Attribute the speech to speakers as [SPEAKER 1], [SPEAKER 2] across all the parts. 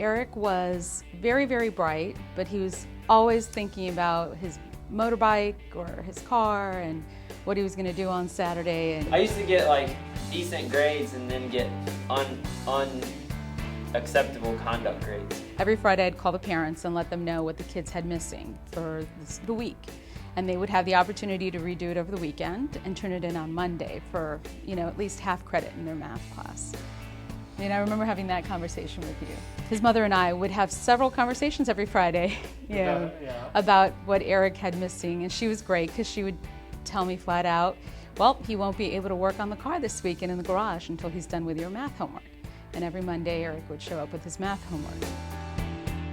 [SPEAKER 1] Aric was very, very bright, but he was always thinking about his motorbike or his car and what he was going to do on Saturday. And
[SPEAKER 2] I used to get like decent grades and then get unacceptable conduct grades.
[SPEAKER 1] Every Friday I'd call the parents and let them know what the kids had missing for the week. And they would have the opportunity to redo it over the weekend and turn it in on Monday for, at least half credit in their math class. And I remember having that conversation with you. His mother and I would have several conversations every Friday, about what Aric had missing. And she was great because she would tell me flat out, well, he won't be able to work on the car this weekend in the garage until he's done with your math homework. And every Monday, Aric would show up with his math homework.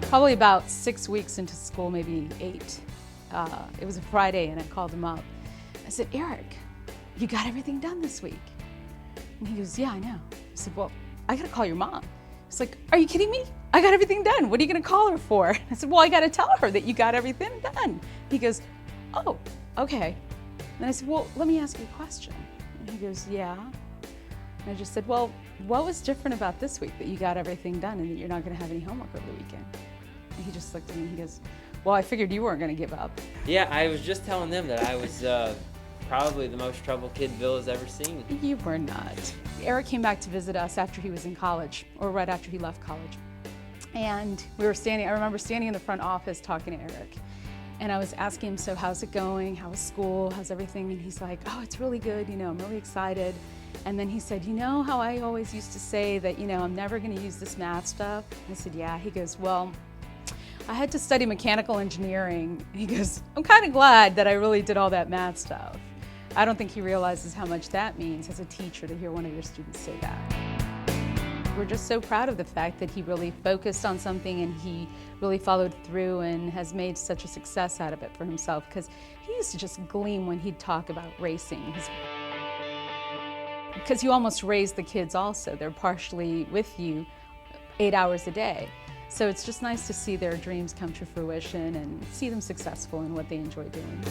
[SPEAKER 1] Probably about 6 weeks into school, maybe 8. It was a Friday and I called him up. I said, Aric, you got everything done this week? And he goes, yeah, I know. I said, well, I gotta call your mom. He's like, are you kidding me? I got everything done. What are you gonna call her for? I said, well, I gotta tell her that you got everything done. He goes, oh, okay. And I said, well, let me ask you a question. And he goes, yeah. And I just said, well, what was different about this week that you got everything done and that you're not gonna have any homework over the weekend? And he just looked at me and he goes, well, I figured you weren't gonna give up.
[SPEAKER 2] Yeah, I was just telling them that I was probably the most trouble kid Villa's ever seen.
[SPEAKER 1] You were not. Aric came back to visit us after he was in college, or right after he left college. And we were I remember standing in the front office talking to Aric. And I was asking him, so how's it going? How was school? How's everything? And he's like, oh, it's really good. I'm really excited. And then he said, you know how I always used to say that, I'm never gonna use this math stuff? And I said, yeah. He goes, well, I had to study mechanical engineering. He goes, I'm kind of glad that I really did all that math stuff. I don't think he realizes how much that means as a teacher to hear one of your students say that. We're just so proud of the fact that he really focused on something and he really followed through and has made such a success out of it for himself, because he used to just gleam when he'd talk about racing. Because you almost raise the kids also. They're partially with you 8 hours a day. So it's just nice to see their dreams come to fruition and see them successful in what they enjoy doing.